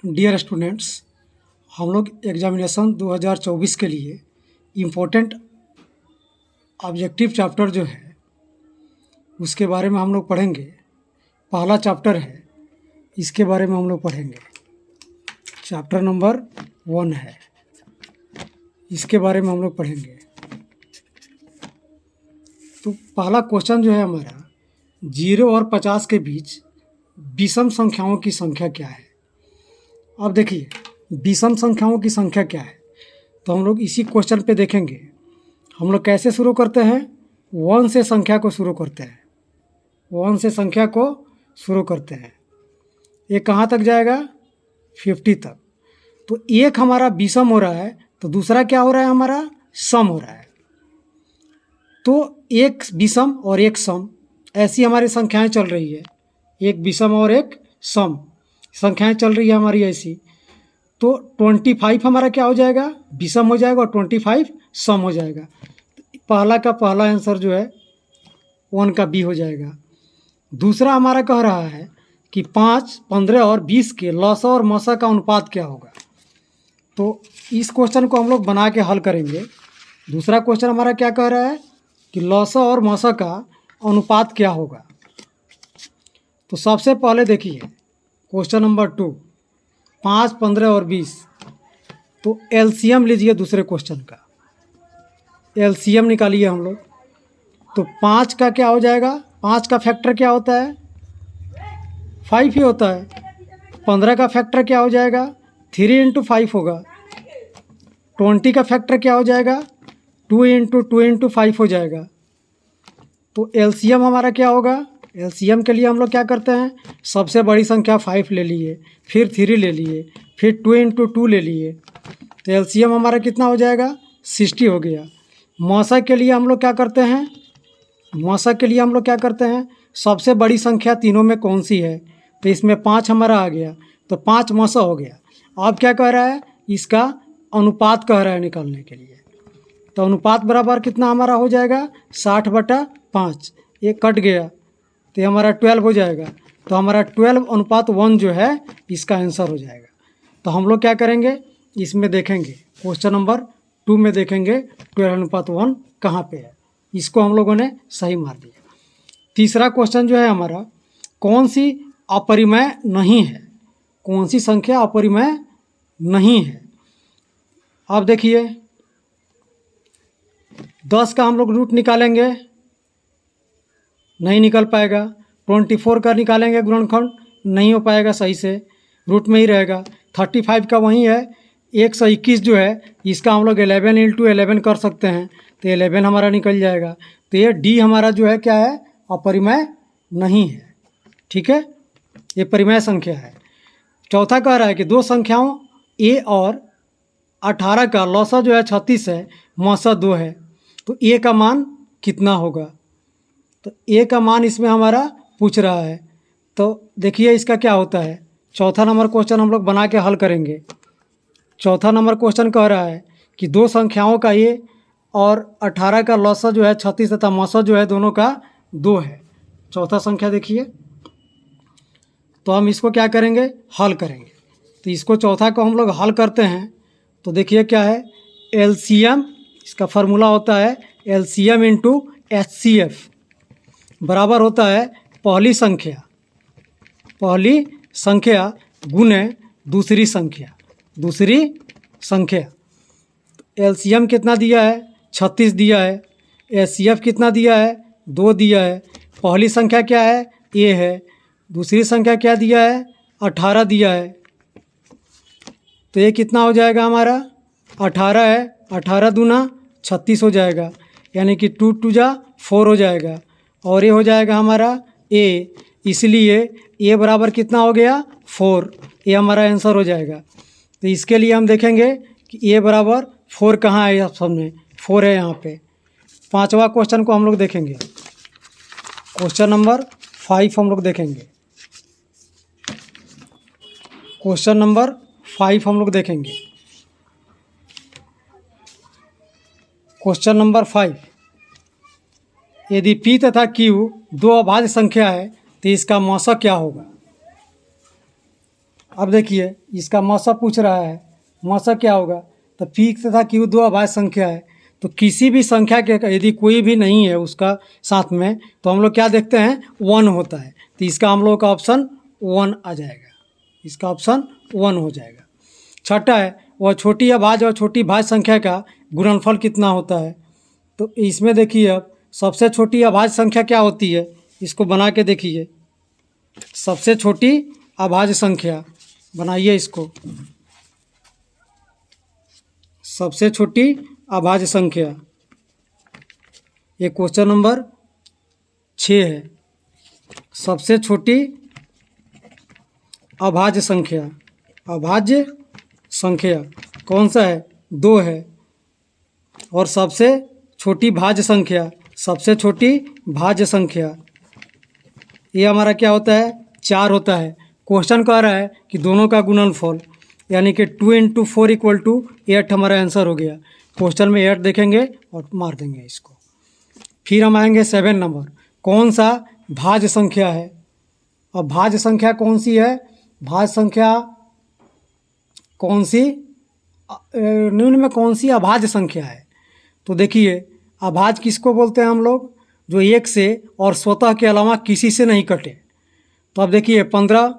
Dear students, हम लोग examination 2024 के लिए इम्पोर्टेंट ऑब्जेक्टिव चैप्टर जो है उसके बारे में हम लोग पढ़ेंगे। पहला चैप्टर है, इसके बारे में हम लोग पढ़ेंगे। चैप्टर नंबर 1 है, इसके बारे में हम लोग पढ़ेंगे। तो पहला क्वेश्चन जो है हमारा, 0 और 50 के बीच विषम संख्याओं की संख्या क्या है। अब देखिए, विषम संख्याओं की संख्या क्या है, तो हम लोग इसी क्वेश्चन पे देखेंगे। हम लोग कैसे शुरू करते हैं, 1 से संख्या को शुरू करते हैं। 1 से संख्या को शुरू करते हैं। ये कहाँ तक जाएगा, 50 तक। तो एक हमारा विषम हो रहा है, तो दूसरा क्या हो रहा है, हमारा सम हो रहा है। तो एक विषम और एक सम, ऐसी हमारी संख्याएं चल रही है। एक विषम और एक सम संख्याएं चल रही है हमारी ऐसी। तो 25 हमारा क्या हो जाएगा, विषम हो जाएगा, और 25 सम हो जाएगा। पहला का पहला आंसर जो है 1 का बी हो जाएगा। दूसरा हमारा कह रहा है कि 5, 15 और 20 के लौसा और मौसा का अनुपात क्या होगा। तो इस क्वेश्चन को हम लोग बना के हल करेंगे। दूसरा क्वेश्चन हमारा क्या कह रहा है कि लौसा और मौसा का अनुपात क्या होगा। तो सबसे पहले देखिए क्वेश्चन नंबर 2, 5, 15 और 20। तो एलसीएम लीजिए दूसरे क्वेश्चन का, एलसीएम निकालिए हम लोग। तो 5 का क्या हो जाएगा, 5 का फैक्टर क्या होता है, 5 ही होता है। 15 का फैक्टर क्या हो जाएगा, 3 × 5 होगा। 20 का फैक्टर क्या हो जाएगा, 2 × 5 हो जाएगा। तो एलसीएम हमारा क्या होगा, एलसीएम के लिए हम लोग क्या करते हैं, सबसे बड़ी संख्या 5 ले लिए, फिर 3 ले लिए, फिर 2 × 2 ले लिए। तो एलसीएम हमारा कितना हो जाएगा, 60 हो गया। मौसा के लिए हम लोग क्या करते हैं, मौसा के लिए हम लोग क्या करते हैं, सबसे बड़ी संख्या तीनों में कौन सी है। तो इसमें 5 हमारा आ गया, तो 5 मौसा हो गया। अब क्या कह रहा है, इसका अनुपात कह रहा है निकालने के लिए। तो अनुपात बराबर कितना हमारा हो जाएगा, 60/5। ये कट गया, तो ये हमारा 12 हो जाएगा। तो हमारा 12:1 जो है इसका आंसर हो जाएगा। तो हम लोग क्या करेंगे, इसमें देखेंगे क्वेश्चन नंबर 2 में देखेंगे 12:1 कहाँ पे है। इसको हम लोगों ने सही मार दिया। तीसरा क्वेश्चन जो है हमारा, कौन सी अपरिमेय नहीं है, कौन सी संख्या अपरिमेय नहीं है। अब देखिए 10 का हम लोग रूट निकालेंगे, नहीं निकल पाएगा। 24 का निकालेंगे गुणनखंड, नहीं हो पाएगा सही से, रूट में ही रहेगा। 35 का वही है। 121 जो है इसका हम लोग 11 × 11 कर सकते हैं, तो 11 हमारा निकल जाएगा। तो ये डी हमारा जो है क्या है, अपरिमेय नहीं है। ठीक है, ये परिमेय संख्या है। चौथा कह रहा है कि दो संख्याओं ए और 18 का लौसा जो है 36 है, मौसा 2 है, तो ए का मान कितना होगा। तो ए का मान इसमें हमारा पूछ रहा है। तो देखिए इसका क्या होता है। चौथा नंबर क्वेश्चन हम लोग बना के हल करेंगे। चौथा नंबर क्वेश्चन कह रहा है कि दो संख्याओं का ए और 18 का लौसा जो है 36 तथा मौसा जो है दोनों का 2 है। चौथा संख्या देखिए, तो हम इसको क्या करेंगे, हल करेंगे। तो इसको चौथा को हम लोग हल करते हैं। तो देखिए क्या है, एलसीएम, इसका फार्मूला होता है एलसीएम × एचसीएफ बराबर होता है पहली संख्या गुने दूसरी संख्या। एलसीएम कितना दिया है, 36 दिया है। एचसीएफ कितना दिया है, 2 दिया है। पहली संख्या क्या है, ए है। दूसरी संख्या क्या दिया है, 18 दिया है। तो ये कितना हो जाएगा हमारा, 18 है, 18 दूना 36 हो जाएगा, यानी कि 2 × 2 = 4 हो जाएगा। और ये हो जाएगा हमारा ए, इसलिए ए बराबर कितना हो गया, 4। ये हमारा आंसर हो जाएगा। तो इसके लिए हम देखेंगे कि ए बराबर 4 कहाँ है, ऑप्शन में 4 है यहाँ पे। पांचवा क्वेश्चन को हम लोग देखेंगे, क्वेश्चन नंबर 5 हम लोग देखेंगे। क्वेश्चन नंबर 5 हम लोग देखेंगे। क्वेश्चन नंबर 5, यदि P तथा Q दो अभाज्य संख्या है तो इसका मौसा क्या होगा। अब देखिए इसका मौसा पूछ रहा है, मौसा क्या होगा, तो पी तथा क्यू दो अभाज्य संख्या है। तो किसी भी संख्या के यदि कोई भी नहीं है उसका साथ में, तो हम लोग क्या देखते हैं, 1 होता है। तो इसका हम लोग का ऑप्शन 1 आ जाएगा, इसका ऑप्शन 1 हो जाएगा। छठा है, वह छोटी अभाज्य और छोटी भाज्य संख्या का गुणनफल कितना होता है। तो इसमें देखिए अब सबसे छोटी अभाज्य संख्या क्या होती है, इसको बना के देखिए। सबसे छोटी अभाज्य संख्या बनाइए इसको, सबसे छोटी अभाज्य संख्या, ये क्वेश्चन नंबर 6 है। सबसे छोटी अभाज्य संख्या, अभाज्य संख्या कौन सा है, 2 है। और सबसे छोटी भाज्य संख्या, सबसे छोटी भाज्य संख्या ये हमारा क्या होता है, 4 होता है। क्वेश्चन कह रहा है कि दोनों का गुणनफल, यानी कि 2 × 4 = 8 हमारा आंसर हो गया। क्वेश्चन में 8 देखेंगे और मार देंगे इसको। फिर हम आएंगे 7 नंबर, कौन सा भाज्य संख्या है। अब भाज्य संख्या कौन सी है, भाज्य संख्या कौन सी, निम्न में कौन सी अभाज्य संख्या है। तो देखिए अभाज्य किसको बोलते हैं हम लोग, जो 1 से और स्वतः के अलावा किसी से नहीं कटे। तो अब देखिए 15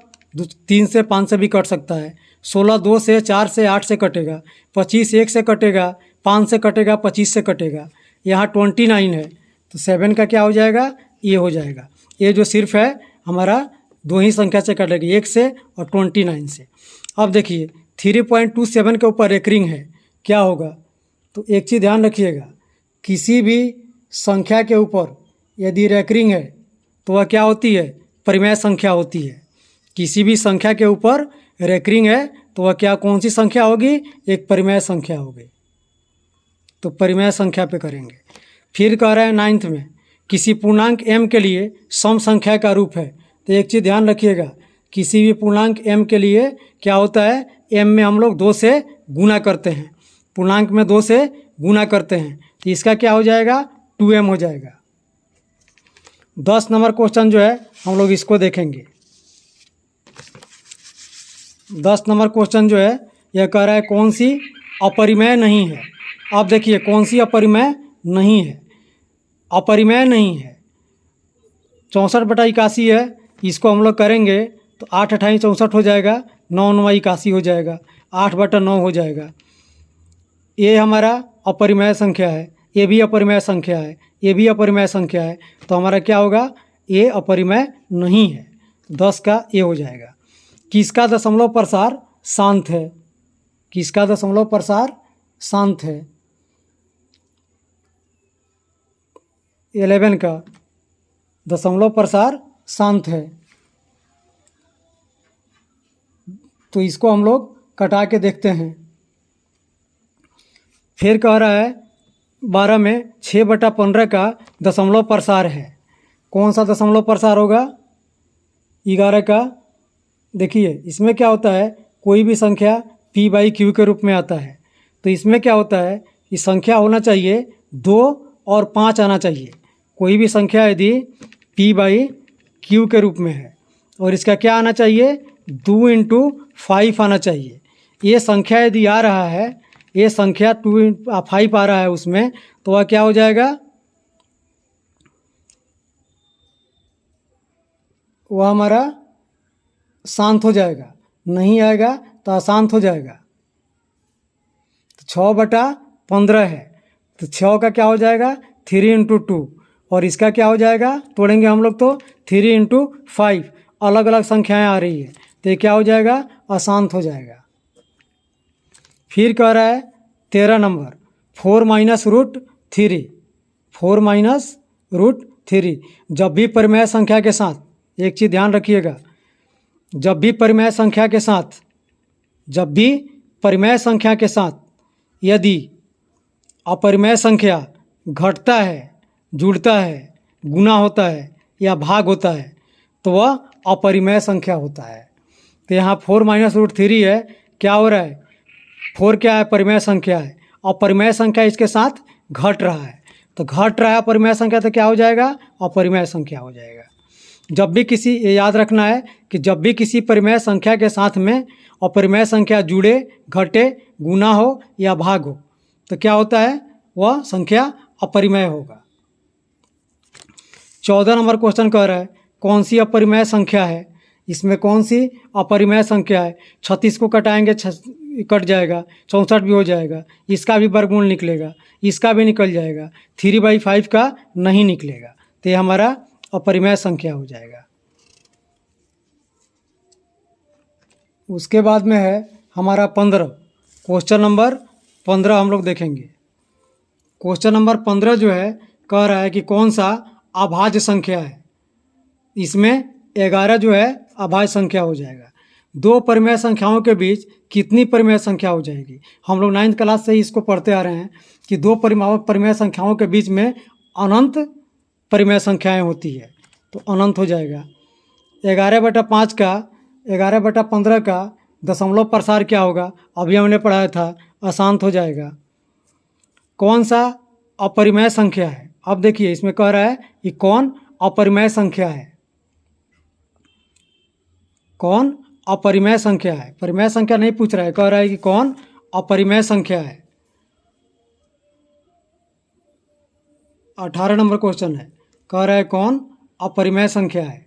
3 से 5 से भी कट सकता है, 16 2 से, 4 से, 8 से कटेगा, 25 1 से कटेगा, 5 से कटेगा, 25 से कटेगा, यहाँ 29 है। तो 7 का क्या हो जाएगा, ये हो जाएगा। ये जो सिर्फ है हमारा 2 ही संख्या से कटेगी, 1 से और 29 से। अब देखिए 3.27 के ऊपर एक रिंग है, क्या होगा। तो एक चीज़ ध्यान रखिएगा, किसी भी संख्या के ऊपर यदि रेकरिंग है तो वह क्या होती है, परिमेय संख्या होती है। किसी भी संख्या के ऊपर रेकरिंग है तो वह क्या, कौन सी संख्या होगी, एक परिमेय संख्या होगी। तो परिमेय संख्या पे करेंगे। फिर कह रहे हैं 9th में, किसी पूर्णांक m के लिए सम संख्या का रूप है। तो एक चीज़ ध्यान रखिएगा, किसी भी पूर्णांक m के लिए क्या होता है, m में हम लोग 2 से गुना करते हैं, पूर्णांक में 2 से गुना करते हैं। तो इसका क्या हो जाएगा, 2m हो जाएगा। 10 नंबर क्वेश्चन जो है हम लोग इसको देखेंगे। 10 नंबर क्वेश्चन जो है यह कह रहा है कौन सी अपरिमेय नहीं है। अब देखिए कौन सी अपरिमेय नहीं है, अपरिमेय नहीं है। 64/81 है, इसको हम लोग करेंगे तो 8 × 28 = 64 हो जाएगा, 9 × 9 = 81 हो जाएगा, 8/9 हो जाएगा। ये हमारा अपरिमेय संख्या है, ये भी अपरिमेय संख्या है, ये भी अपरिमेय संख्या है। तो हमारा क्या होगा, ये अपरिमेय नहीं है। 10 का ये हो जाएगा। किसका दशमलव प्रसार शांत है, किसका दशमलव प्रसार शांत है। 11 का दशमलव प्रसार शांत है। तो इसको हम लोग कटा के देखते हैं। फिर कह रहा है 12 में 6/15 का दशमलव प्रसार है। कौन सा दशमलव प्रसार होगा, 11 का। देखिए इसमें क्या होता है, कोई भी संख्या p/q के रूप में आता है। तो इसमें क्या होता है, कि संख्या होना चाहिए 2 और 5 आना चाहिए। कोई भी संख्या यदि p/q के रूप में है और इसका क्या आना चाहिए, 2 × 5 आना चाहिए। ये संख्या यदि आ रहा है, ये संख्या 2 × 5 आ रहा है उसमें, तो वह क्या हो जाएगा, वह हमारा शांत हो जाएगा। नहीं आएगा तो अशांत हो जाएगा। तो 6/15 है, तो 6 का क्या हो जाएगा, 3 × 2, और इसका क्या हो जाएगा, तोड़ेंगे हम लोग तो 3 × 5, अलग अलग संख्याएं आ रही है, तो ये क्या हो जाएगा, अशांत हो जाएगा। फिर कह रहा है 13 नंबर, 4 - √3, 4 - √3। जब भी परिमेय संख्या के साथ, एक चीज़ ध्यान रखिएगा, जब भी परिमेय संख्या के साथ, जब भी परिमेय संख्या के साथ यदि अपरिमेय संख्या घटता है, जुड़ता है, गुना होता है या भाग होता है, तो वह अपरिमेय संख्या होता है। तो यहाँ 4 - √3 है, क्या हो रहा है, 4 क्या है, परिमेय संख्या है, और परिमेय संख्या इसके साथ घट रहा है। तो घट रहा है अपरिमेय संख्या, तो क्या हो जाएगा, अपरिमेय संख्या हो जाएगा। जब भी किसी, ये याद रखना है कि जब भी किसी परिमेय संख्या के साथ में अपरिमेय संख्या जुड़े, घटे, गुना हो या भाग हो तो क्या होता है, वह संख्या अपरिमेय होगा। 14 नंबर क्वेश्चन कह रहा है कौन सी अपरिमेय संख्या है। इसमें कौन सी अपरिमेय संख्या है। 36 को कटाएंगे कट जाएगा, 64 भी हो जाएगा, इसका भी वर्गमूल निकलेगा, इसका भी निकल जाएगा, 3/5 का नहीं निकलेगा, तो ये हमारा अपरिमेय संख्या हो जाएगा। उसके बाद में है हमारा 15, क्वेश्चन नंबर 15 हम लोग देखेंगे। क्वेश्चन नंबर 15 जो है कह रहा है कि कौन सा अभाज्य संख्या है। इसमें 11 जो है अभाज्य संख्या हो जाएगा। दो परिमेय संख्याओं के बीच कितनी परिमेय संख्या हो जाएगी। हम लोग 9th क्लास से ही इसको पढ़ते आ रहे हैं कि दो परिमेय संख्याओं के बीच में अनंत परिमेय संख्याएं होती है, तो अनंत हो जाएगा। 11/5 का 11/15 का दशमलव प्रसार क्या होगा, अभी हमने पढ़ाया था, अशांत हो जाएगा। कौन सा अपरिमेय संख्या है। अब देखिए इसमें कह रहा है कि कौन अपरिमेय संख्या है, कौन अपरिमेय संख्या है। परिमेय संख्या नहीं पूछ रहा है, कह रहा है कि कौन अपरिमेय संख्या है। 18 नंबर क्वेश्चन है, कह रहा है कौन अपरिमेय संख्या है।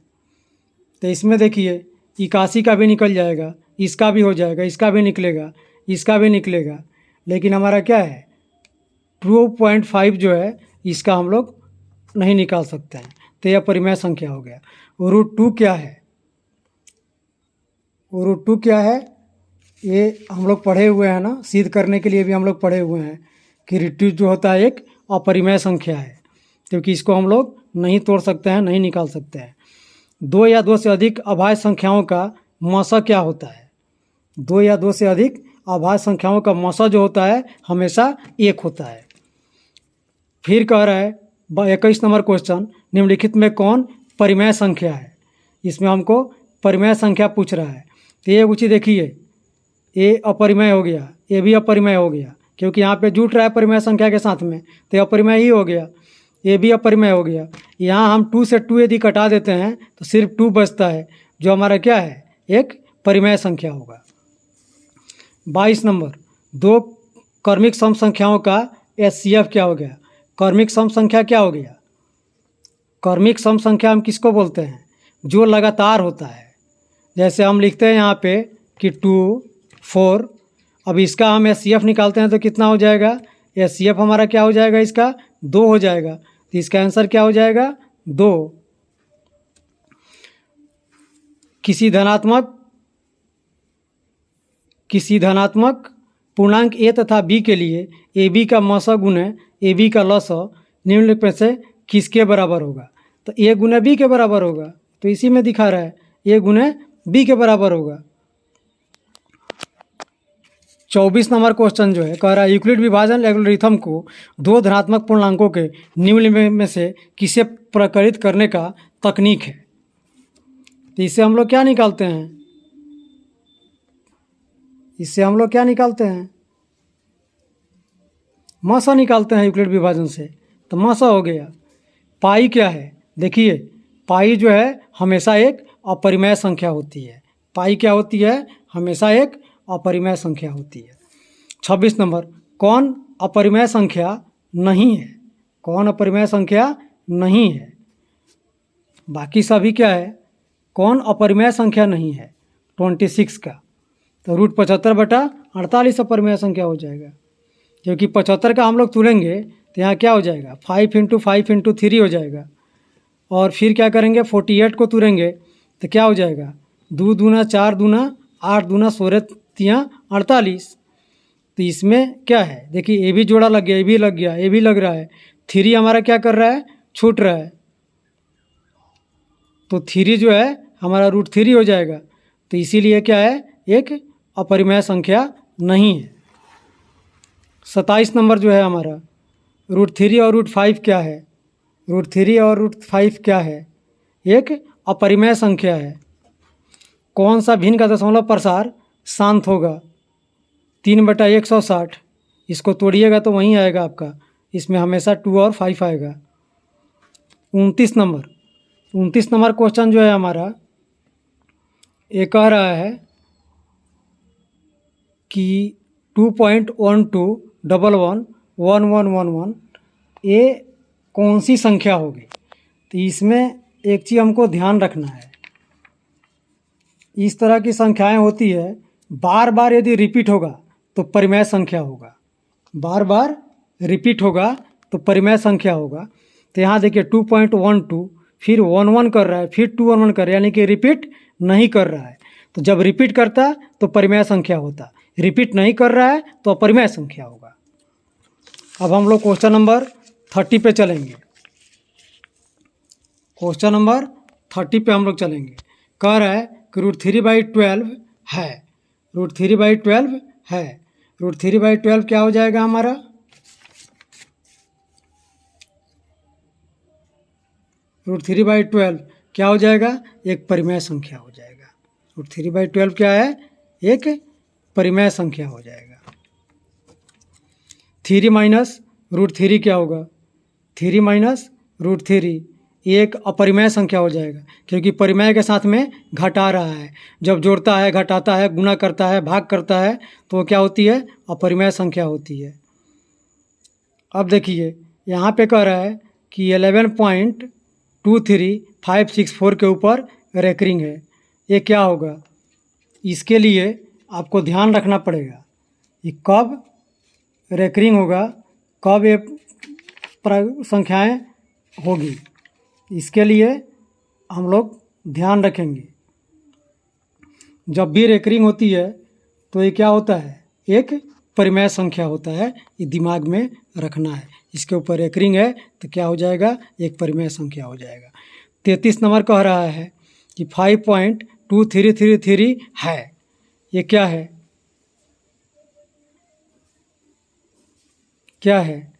तो इसमें देखिए 81 का भी निकल जाएगा, इसका भी हो जाएगा, इसका भी निकलेगा, इसका भी निकलेगा, लेकिन हमारा क्या है 2.5 जो है इसका हम लोग नहीं निकाल सकते हैं, तो यह परिमेय संख्या हो गया। √2 क्या है, √2 क्या है, ये हम लोग पढ़े हुए हैं ना, सिद्ध करने के लिए भी हम लोग पढ़े हुए हैं कि √2 जो होता है एक अपरिमेय संख्या है, क्योंकि इसको हम लोग नहीं तोड़ सकते हैं, नहीं निकाल सकते हैं। 2 या 2 से अधिक अभाज्य संख्याओं का मौसा क्या होता है। 2 या 2 से अधिक अभाज्य संख्याओं का मौसा जो होता है हमेशा 1 होता है। फिर कह रहा है 21 नंबर क्वेश्चन, निम्नलिखित में कौन परिमेय संख्या है। इसमें हमको परिमेय संख्या पूछ रहा है, तो ये कुछ देखिए, ये अपरिमेय हो गया, ये भी अपरिमेय हो गया, क्योंकि यहाँ पे जुट रहा है परिमेय संख्या के साथ में, तो ये अपरिमेय ही हो गया। ये भी अपरिमेय हो गया। यहाँ हम 2 से 2 यदि कटा देते हैं तो सिर्फ 2 बचता है, जो हमारा क्या है एक परिमेय संख्या होगा। 22 नंबर, दो क्रमिक सम संख्याओं का HCF क्या हो गया। क्रमिक सम संख्या क्या हो गया, क्रमिक सम संख्या हम किसको बोलते हैं, जो लगातार होता है। जैसे हम लिखते हैं यहाँ पे कि 2, 4, अब इसका हम HCF निकालते हैं तो कितना हो जाएगा, HCF हमारा क्या हो जाएगा, इसका 2 हो जाएगा, तो इसका आंसर क्या हो जाएगा 2। किसी धनात्मक पूर्णांक a तथा b के लिए AB का मौसा गुणे AB का लसा निम्नलिखित में से किसके बराबर होगा। तो a गुणे b के बराबर होगा, तो इसी में दिखा रहा है a गुणे b के बराबर होगा। 24 नंबर क्वेश्चन जो है कह रहा है यूक्लिड विभाजन एल्गोरिथम को दो धनात्मक पूर्णांकों के निम्न में से किसे प्रकटित करने का तकनीक है। तो इससे हम लोग क्या निकालते हैं, इससे हम लोग क्या निकालते हैं, मौसा निकालते हैं यूक्लिड विभाजन से, तो मौसा हो गया। पाई क्या है, देखिए पाई जो है हमेशा एक अपरिमेय संख्या होती है। पाई क्या होती है, हमेशा एक अपरिमेय संख्या होती है। 26 नंबर, कौन अपरिमेय संख्या नहीं है, कौन अपरिमेय संख्या नहीं है। बाकी सभी क्या है, कौन अपरिमेय संख्या नहीं है। 26 का तो √75/48 अपरिमेय संख्या हो जाएगा, क्योंकि 75 का हम लोग तुलेंगे तो यहाँ क्या हो जाएगा 5 × 5 × 3 हो जाएगा, और फिर क्या करेंगे 48 को तुरेंगे तो क्या हो जाएगा 2 दूना 4 दूना 8 दूना 16 3 48। तो इसमें क्या है, देखिए ए भी जोड़ा लग गया, ए भी लग गया, ए भी लग रहा है, 3 हमारा क्या कर रहा है छूट रहा है, तो 3 जो है हमारा √3 हो जाएगा। तो इसीलिए क्या है एक अपरिमेय संख्या नहीं है। 27 नंबर जो है हमारा √3 और √5 क्या है, √3 और √5 क्या है, एक अपरिमेय संख्या है। कौन सा भिन्न का दशमलव प्रसार शांत होगा, 3/160, इसको तोड़िएगा तो वहीं आएगा आपका, इसमें हमेशा 2 और 5 आएगा। 29 नंबर, 29 नंबर क्वेश्चन जो है हमारा ये कह रहा है कि 2.12111111 ये कौन सी संख्या होगी। तो इसमें एक चीज़ हमको ध्यान रखना है, इस तरह की संख्याएं होती है बार बार यदि रिपीट होगा तो परिमेय संख्या होगा, बार बार रिपीट होगा तो परिमेय संख्या होगा। तो यहाँ देखिए 2.12 फिर 11 कर रहा है, फिर 211 कर रहा है, यानी कि रिपीट नहीं कर रहा है। तो जब रिपीट करता तो परिमेय संख्या होता, रिपीट नहीं कर रहा है तो अपरिमेय संख्या होगा। अब हम लोग क्वेश्चन नंबर 30 पे चलेंगे। क्वेश्चन नंबर 30 पे हम लोग चलेंगे। कह रहा है कि √3/12 है, √3/12 है। √3/12 क्या हो जाएगा हमारा, √3/12 क्या हो जाएगा, एक परिमेय संख्या हो जाएगा। √3/12 क्या है, एक परिमेय संख्या हो जाएगा। 3 माइनस √3 क्या होगा, 3 माइनस √3 एक अपरिमेय संख्या हो जाएगा, क्योंकि परिमेय के साथ में घटा रहा है। जब जोड़ता है, घटाता है, गुणा करता है, भाग करता है तो वो क्या होती है, अपरिमेय संख्या होती है। अब देखिए यहाँ पे कह रहा है कि 11.23564 के ऊपर रेकरिंग है, ये क्या होगा। इसके लिए आपको ध्यान रखना पड़ेगा कि कब रेकरिंग होगा, कब ये संख्याएं होगी, इसके लिए हम लोग ध्यान रखेंगे। जब भी रेकरिंग होती है तो ये क्या होता है, एक परिमेय संख्या होता है, ये दिमाग में रखना है। इसके ऊपर रेकरिंग है तो क्या हो जाएगा, एक परिमेय संख्या हो जाएगा। 33 नंबर कह रहा है कि 5.2333 है, ये क्या है, क्या है,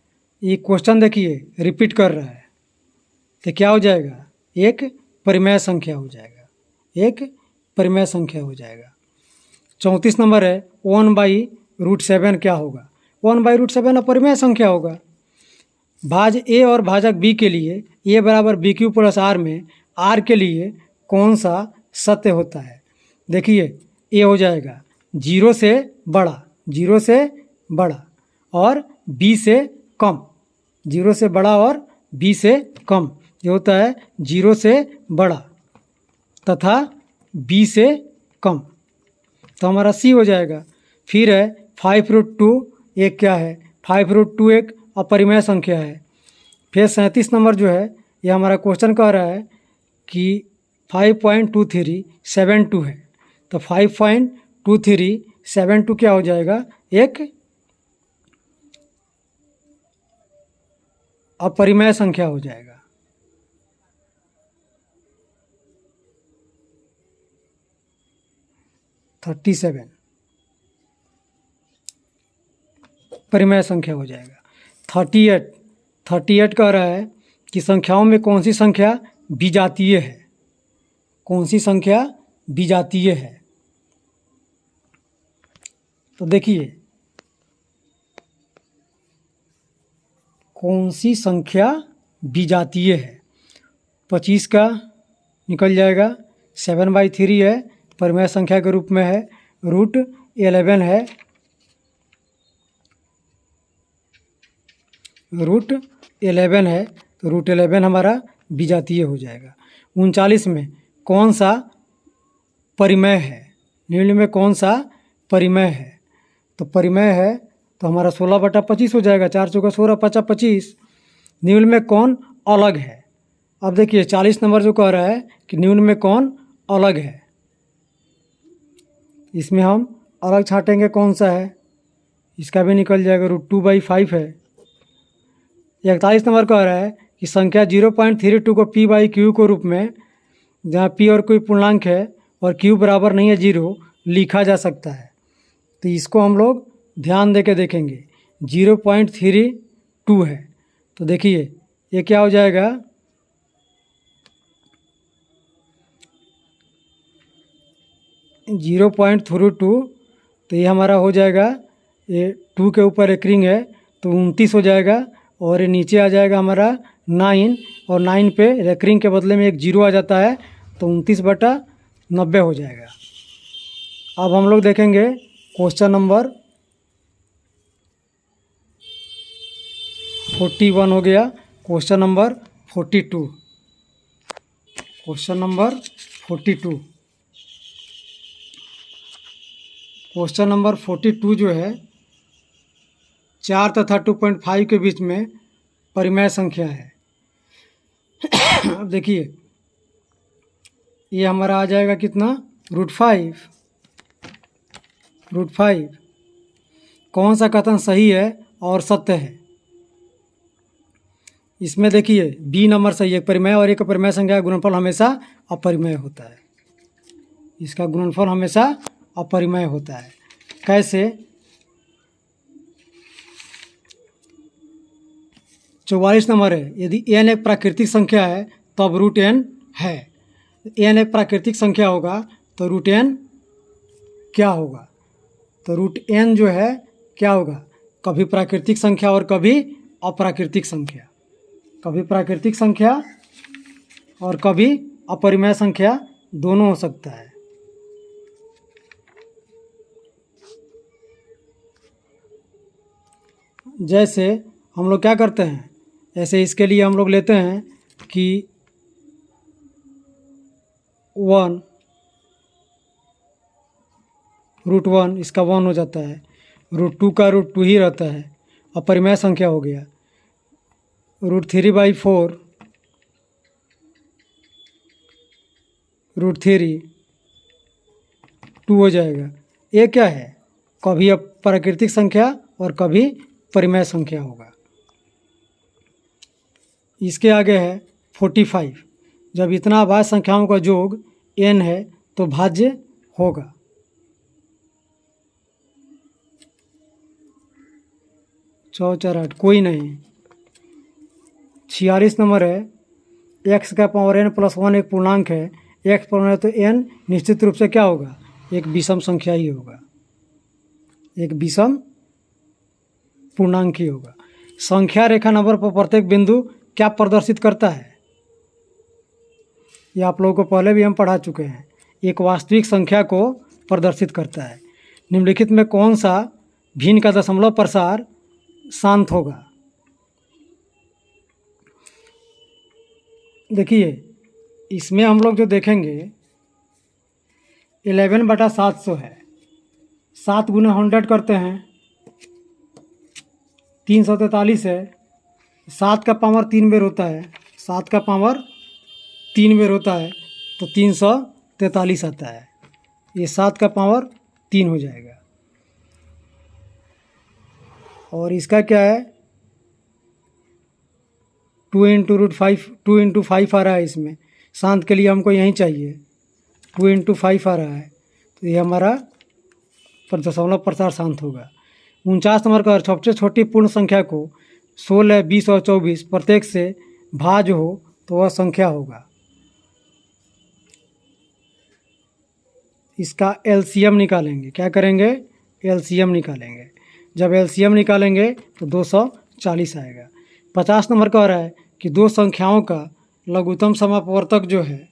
ये क्वेश्चन देखिए रिपीट कर रहा है तो क्या हो जाएगा, एक परिमेय संख्या हो जाएगा, एक परिमेय संख्या हो जाएगा। 34 नंबर है 1/√7 क्या होगा, 1/√7 अपरिमेय संख्या होगा। भाज ए और भाजक बी के लिए ए बराबर BQ + R में R के लिए कौन सा सत्य होता है। देखिए ए हो जाएगा 0 से बड़ा, 0 से बड़ा और B से कम, 0 से बड़ा और B से कम, ये होता है 0 से बड़ा तथा B से कम, तो हमारा C हो जाएगा। फिर है 5√2 एक क्या है, 5√2 एक अपरिमेय संख्या है। फिर 37 नंबर जो है ये हमारा क्वेश्चन कह रहा है कि 5.2372 है, तो 5.2372 क्या हो जाएगा, एक अपरिमेय संख्या हो जाएगा। थर्टी 37 परिमेय संख्या हो जाएगा। 38 कह रहा है कि संख्याओं में कौन सी संख्या विजातीय है, कौन सी संख्या विजातीय है। तो देखिए कौन सी संख्या विजातीय है, 25 का निकल जाएगा, 7/3 है, परिमेय संख्या के रूप में है, √11 है, √11 है, तो √11 हमारा विजातीय हो जाएगा। 39 में कौन सा परिमेय है, निम्न में कौन सा परिमेय है, तो परिमेय है तो हमारा 16/25 हो जाएगा, 4 × 4 = 16, 5 × 25। निम्न में कौन अलग है। अब देखिए 40 नंबर जो कह रहा है कि निम्न में कौन अलग है, इसमें हम अलग छांटेंगे कौन सा है, इसका भी निकल जाएगा, √2/5 है। 41 नंबर कह रहा है कि संख्या 0.32 को p/q के रूप में, जहाँ p और कोई पूर्णांक है और q बराबर नहीं है 0, लिखा जा सकता है। तो इसको हम लोग ध्यान दे के देखेंगे, 0.32 है, तो देखिए ये क्या हो जाएगा, (0.32) तो ये हमारा हो जाएगा, ये 2 के ऊपर एक रिंग है तो 29 हो जाएगा और ये नीचे आ जाएगा हमारा 9, और 9 पे रेकरिंग के बदले में एक 0 आ जाता है, तो 29/90 हो जाएगा। अब हम लोग देखेंगे क्वेश्चन नंबर 41 हो गया। Question number 42, question number 42, question number 42 जो है 4 तथा 2.5 के बीच में परिमेय संख्या है। अब देखिए ये हमारा आ जाएगा कितना, √5। कौन सा कथन सही है और सत्य है? इसमें देखिए बी नंबर सही है। परिमेय और एक परिमेय संख्या का गुणनफल हमेशा अपरिमेय होता है। इसका गुणनफल हमेशा अपरिमेय होता है। कैसे? 44 नंबर है, यदि n एक प्राकृतिक संख्या है तब √n है। n एक प्राकृतिक संख्या होगा तो √n क्या होगा? तो √n जो है क्या होगा? कभी प्राकृतिक संख्या और कभी अप्राकृतिक संख्या, कभी प्राकृतिक संख्या और कभी अपरिमेय संख्या, दोनों हो सकता है। जैसे हम लोग क्या करते हैं, ऐसे इसके लिए हम लोग लेते हैं कि 1 √1 इसका 1 हो जाता है, √2 का √2 ही रहता है, अपरिमेय संख्या हो गया। √3/4 √3 2 हो जाएगा। ये क्या है? कभी प्राकृतिक संख्या और कभी परिमेय संख्या होगा। इसके आगे है 45, जब इतना अभाज्य संख्याओं का योग n है तो भाज्य होगा। चौचार 8, कोई नहीं। 46 नंबर है, x का पावर n + 1 एक पूर्णांक है, x पर है तो n निश्चित रूप से क्या होगा? एक विषम संख्या ही होगा, एक विषम पूर्णांक ही होगा। संख्या रेखा नंबर पर प्रत्येक बिंदु क्या प्रदर्शित करता है? ये आप लोगों को पहले भी हम पढ़ा चुके हैं। एक वास्तविक संख्या को प्रदर्शित करता है। निम्नलिखित में कौन सा भिन्न का दशमलव प्रसार शांत होगा? देखिए इसमें हम लोग जो देखेंगे 11/700 है, 7 × 100 करते हैं 343 है। 7 का पावर 3 बेर होता है, 7 का पावर 3 बेर होता है तो 343 आता है। ये 7 का पावर 3 हो जाएगा। और इसका क्या है, 2 × 5 आ रहा है। इसमें शांत के लिए हमको यही चाहिए, 2 × 5 आ रहा है तो ये हमारा दशमलव प्रसार शांत होगा। 49 नंबर का सबसे छोटी पूर्ण संख्या को 16, 20 और 24 प्रत्येक से भाज्य हो तो वह संख्या होगा। इसका एलसीएम निकालेंगे। क्या करेंगे? एलसीएम निकालेंगे। जब एलसीएम निकालेंगे तो 240 आएगा। 50 नंबर कह रहा है कि दो संख्याओं का लघुत्तम समापवर्तक जो है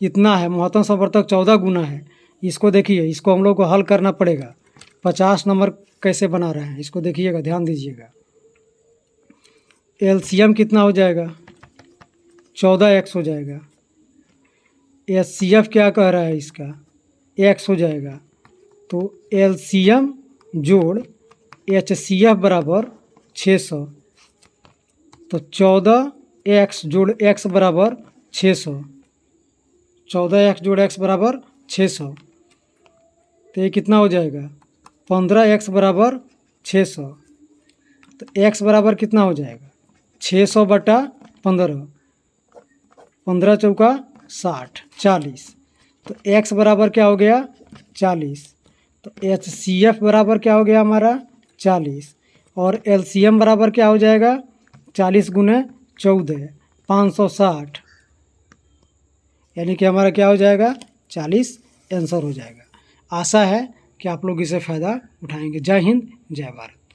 इतना है, महत्तम समापवर्तक 14 गुना है। इसको देखिए, इसको हम लोग को हल करना पड़ेगा। 50 नंबर कैसे बना रहे हैं इसको देखिएगा, ध्यान दीजिएगा। एलसीएम कितना हो जाएगा? 14x हो जाएगा। एचसीएफ क्या कह रहा है? इसका x हो जाएगा। तो एलसीएम जोड़ एचसीएफ बराबर 600, तो 14x जोड़ x बराबर 600, 14x जोड़ x बराबर 600, तो ये कितना हो जाएगा? 15x बराबर 600। तो x बराबर कितना हो जाएगा? 600/15, 15 चौका 60, 40। तो x बराबर क्या हो गया? 40। तो HCF बराबर क्या हो गया हमारा? 40। और LCM बराबर क्या हो जाएगा? 40 × 14, 560। यानी कि हमारा क्या हो जाएगा? 40 आंसर हो जाएगा। आशा है कि आप लोग इसे फ़ायदा उठाएंगे। जय हिंद, जय भारत।